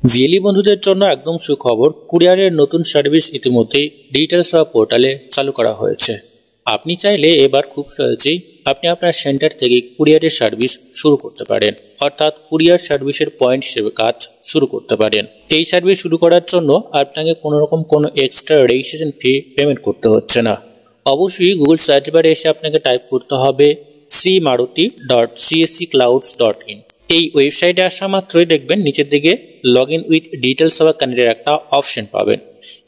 VLE বন্ধুদের জন্য একদম সুখবর, কুরিয়ারের নতুন সার্ভিস ইতিমধ্যেই ডিজিটাল সেবা পোর্টালে চালু করা হয়েছে। আপনি চাইলে এবার খুব সহজেই আপনি আপনার সেন্টার থেকে কুরিয়ারের সার্ভিস শুরু করতে পারেন, অর্থাৎ কুরিয়ার সার্ভিসের পয়েন্ট হিসেবে কাজ শুরু করতে পারেন। এই সার্ভিস শুরু করার জন্য আপনাকে কোনো এক্সট্রা রেজিস্ট্রেশন ফি পেমেন্ট করতে হচ্ছে না। অবশ্যই গুগল সার্চ বারে এসে আপনাকে টাইপ করতে হবে srimaruti.cscclouds.in। এই ওয়েবসাইটে আসা মাত্রই দেখবেন নিচের দিকে লগ ইন উইথ ডিজিটাল সেবা কানেক্টের একটা অপশন পাবেন।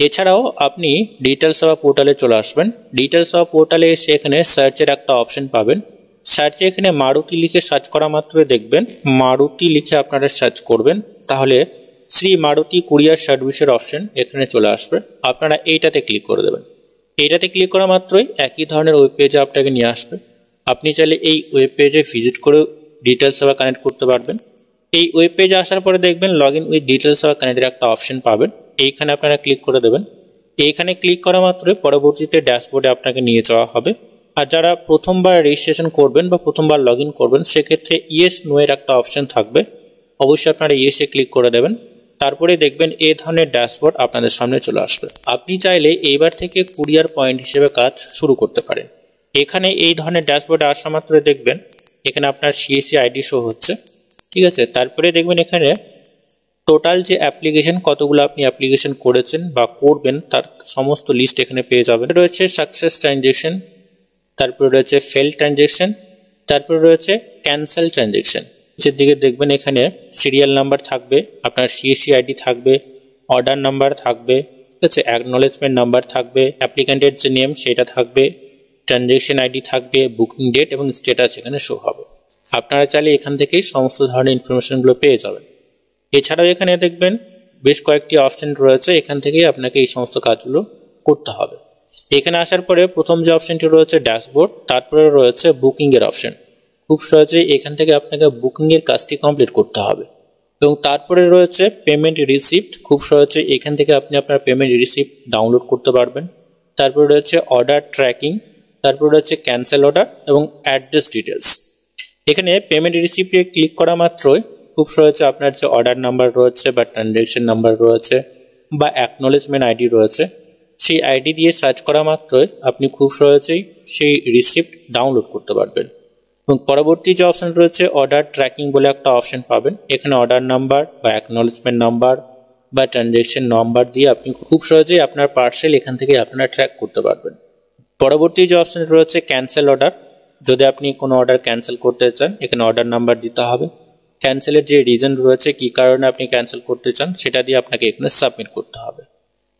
এছাড়াও আপনি ডিজিটাল সেবা পোর্টালে চলে আসবেন। ডিজিটাল সেবা পোর্টালে এসে এখানে সার্চের একটা অপশন পাবেন। সার্চে এখানে মারুতি লিখে সার্চ করা মাত্রই দেখবেন মারুতি লিখে আপনারা সার্চ করবেন, তাহলে শ্রী মারুতি কুরিয়ার সার্ভিসের অপশন এখানে চলে আসবে। আপনারা এইটাতে ক্লিক করে দেবেন। এইটাতে ক্লিক করা মাত্রই একই ধরনের ওয়েব পেজে আপনাকে নিয়ে আসবে। আপনি চাইলে এই ওয়েব পেজে ভিজিট করে ডিজিটাল সেবা কানেক্ট করতে পারবেন। এই ওয়েব পেজে আসার পরে দেখবেন লগ ইন উইথ ডিজিটাল সেবা কানেক্টের একটা অপশন পাবেন। এইখানে আপনারা ক্লিক করে দেবেন। এইখানে ক্লিক করা মাত্রই পরবর্তীতে ড্যাশবোর্ডে আপনাকে নিয়ে যাওয়া হবে। আর যারা প্রথমবার রেজিস্ট্রেশন করবেন বা প্রথমবার লগ ইন করবেন, সেক্ষেত্রে ইয়েস নো এর একটা অপশন থাকবে। অবশ্যই আপনারা ইয়েসে ক্লিক করে দেবেন। তারপরে দেখবেন এই ধরনের ড্যাশবোর্ড আপনাদের সামনে চলে আসবে। আপনি চাইলে এইবার থেকে কুরিয়ার পয়েন্ট হিসেবে কাজ শুরু করতে পারেন। এখানে এই ধরনের ড্যাশবোর্ডে আসা মাত্র দেখবেন এখানে আপনার সিএসসি আইডি শো হচ্ছে, ঠিক আছে। তারপরে দেখবেন এখানে টোটাল যে অ্যাপ্লিকেশন, কতগুলো আপনি অ্যাপ্লিকেশন করেছেন বা করবেন তার সমস্ত লিস্ট এখানে পেয়ে যাবেন। রয়েছে সাকসেস ট্রানজেকশন, তারপরে রয়েছে ফেল ট্রানজেকশন, তারপরে রয়েছে ক্যান্সেল ট্রানজেকশন। নিচের দিকে দেখবেন এখানে সিরিয়াল নাম্বার থাকবে, আপনার সিএসসি আইডি থাকবে, অর্ডার নাম্বার থাকবে, ঠিক আছে, অ্যাকনলেজমেন্ট নাম্বার থাকবে, অ্যাপ্লিক্যান্টের যে নেম সেটা থাকবে, ট্রানজেকশন আইডি থাকবে, বুকিং ডেট এবং স্ট্যাটাস এখানে শো হবে। আপনারা চাইলে এখান থেকেই সমস্ত ধরনের ইনফরমেশনগুলো পেয়ে যাবেন। এছাড়াও এখানে দেখবেন বেশ কয়েকটি অপশন রয়েছে, এখান থেকেই আপনাকে এই সমস্ত কাজগুলো করতে হবে। এখানে আসার পরে প্রথম যে অপশনটি রয়েছে ড্যাশবোর্ড, তারপরে রয়েছে বুকিং এর অপশন। খুব সহজেই এখান থেকে আপনাকে বুকিং এর কাজটি কমপ্লিট করতে হবে। এবং তারপরে রয়েছে পেমেন্ট রিসিপ্ট। খুব সহজেই এখান থেকে আপনি আপনার পেমেন্ট রিসিপ্ট ডাউনলোড করতে পারবেন। তারপরে রয়েছে অর্ডার ট্র্যাকিং, তারপর রয়েছে ক্যান্সেল অর্ডার এবং অ্যাড্রেস ডিটেলস। এখানে পেমেন্ট রিসিপ্টে ক্লিক করা মাত্রই খুব সহজে আপনার যে অর্ডার নাম্বার রয়েছে বা ট্রানজ্যাকশন নাম্বার রয়েছে বা অ্যাকনলেজমেন্ট আইডি রয়েছে, সেই আইডি দিয়ে সার্চ করা মাত্রই আপনি খুব সহজেই সেই রিসিপ্ট ডাউনলোড করতে পারবেন। এবং পরবর্তী যে অপশন রয়েছে অর্ডার ট্র্যাকিং বলে একটা অপশন পাবেন। এখানে অর্ডার নাম্বার বা অ্যাকনলেজমেন্ট নাম্বার বা ট্রানজ্যাকশন নাম্বার দিয়ে আপনি খুব সহজেই আপনার পার্সেল এখান থেকে আপনারা ট্র্যাক করতে পারবেন। পরবর্তী যে অপশন রয়েছে ক্যান্সেল অর্ডার। যদি আপনি কোনো অর্ডার ক্যান্সেল করতে চান, এখানে অর্ডার নাম্বার দিতে হবে, ক্যান্সেলের যে রিজন রয়েছে কী কারণে আপনি ক্যান্সেল করতে চান সেটা দিয়ে আপনাকে এখানে সাবমিট করতে হবে।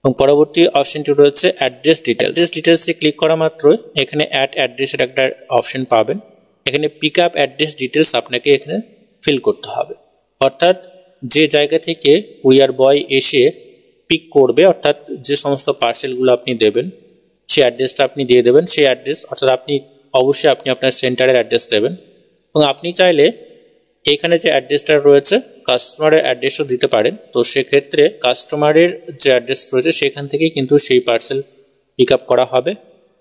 এবং পরবর্তী অপশনটি রয়েছে অ্যাড্রেস ডিটেলস। অ্যাড্রেস ডিটেলসে ক্লিক করা মাত্রই এখানে অ্যাড অ্যাড্রেসের একটা অপশন পাবেন। এখানে পিক আপ অ্যাড্রেস ডিটেলস আপনাকে এখানে ফিল করতে হবে, অর্থাৎ যে জায়গা থেকে কুরিয়ার বয় এসে পিক করবে, অর্থাৎ যে সমস্ত পার্সেলগুলো আপনি দেবেন সেই অ্যাড্রেসটা আপনি দিয়ে দেবেন। সেই অ্যাড্রেস অর্থাৎ অবশ্যই আপনি আপনার সেন্টারের অ্যাড্রেস দেবেন। এবং আপনি চাইলে এখানে যে অ্যাড্রেসটা রয়েছে কাস্টমারের অ্যাড্রেসও দিতে পারেন। তো সেক্ষেত্রে কাস্টমারের যে অ্যাড্রেস রয়েছে সেখান থেকেই কিন্তু সেই পার্সেল পিক আপ করা হবে।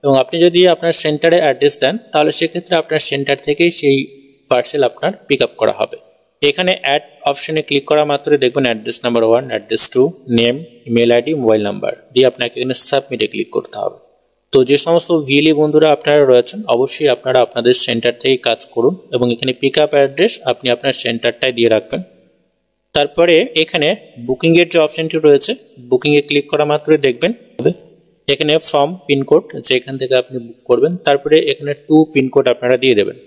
এবং আপনি যদি আপনার সেন্টারে অ্যাড্রেস দেন তাহলে সেক্ষেত্রে আপনার সেন্টার থেকেই সেই পার্সেল আপনার পিক আপ করা হবে। এখানে অ্যাড অপশনে ক্লিক করা মাত্রই দেখবেন address number 1, address 2, name, email ID, mobile number দিয়ে আপনাকে এখানে সাবমিটে ক্লিক করতে হবে। তো যে সমস্ত ভিএলই বন্ধুরা আপনারা রয়েছেন অবশ্যই আপনারা আপনাদের সেন্টার থেকে কাজ করুন এবং এখানে পিক আপ অ্যাড্রেস আপনি আপনার সেন্টারটাই দিয়ে রাখবেন। তারপরে এখানে বুকিংয়ের যে অপশনটি রয়েছে বুকিংয়ে ক্লিক করা মাত্রই দেখবেন এখানে ফ্রম পিনকোড, যেখান থেকে আপনি বুক করবেন, তারপরে এখানে 2 পিনকোড আপনারা দিয়ে দেবেন।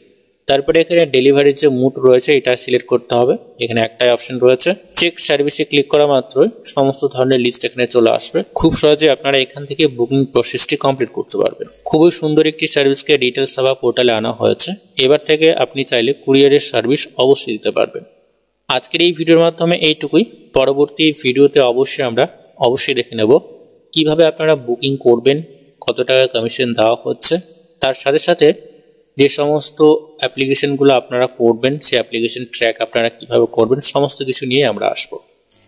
তারপরে এখানে ডেলিভারির যে মুড রয়েছে এটা সিলেক্ট করতে হবে। এখানে একটাই অপশন রয়েছে। চেক সার্ভিসে ক্লিক করা মাত্রই সমস্ত ধরনের লিস্ট এখানে চলে আসবে। খুব সহজে আপনারা এখান থেকে বুকিং প্রসেসটি কমপ্লিট করতে পারবেন। খুবই সুন্দর একটি সার্ভিসকে ডিজিটাল সেবা পোর্টালে আনা হয়েছে। এবার থেকে আপনি চাইলে কুরিয়ারের সার্ভিস অবশ্যই দিতে পারবেন। আজকের এই ভিডিওর মাধ্যমে এইটুকুই। পরবর্তী ভিডিওতে অবশ্যই দেখে নেব কিভাবে আপনারা বুকিং করবেন, কত টাকা কমিশন দেওয়া হচ্ছে, তার সাথে সাথে যে সমস্ত অ্যাপ্লিকেশনগুলো আপনারা করবেন সেই অ্যাপ্লিকেশন ট্র্যাক আপনারা কিভাবে করবেন, সমস্ত কিছু নিয়ে আমরা আসবো।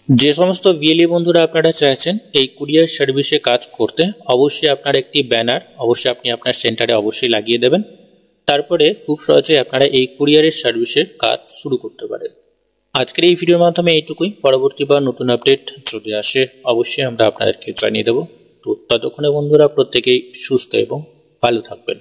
যে সমস্ত ভিএলই বন্ধুরা আপনারা চাইছেন এই কুরিয়ার সার্ভিসে কাজ করতে, অবশ্যই আপনার একটি ব্যানার অবশ্যই আপনি আপনার সেন্টারে অবশ্যই লাগিয়ে দেবেন। তারপরে খুব সহজে আপনারা এই কুরিয়ারের সার্ভিসের কাজ শুরু করতে পারেন। আজকের এই ভিডিওর মাধ্যমে এইটুকুই। পরবর্তীবার নতুন আপডেট যদি আসে অবশ্যই আমরা আপনাদেরকে জানিয়ে দেব। তো ততক্ষণে বন্ধুরা প্রত্যেকেই সুস্থ এবং ভালো থাকবেন।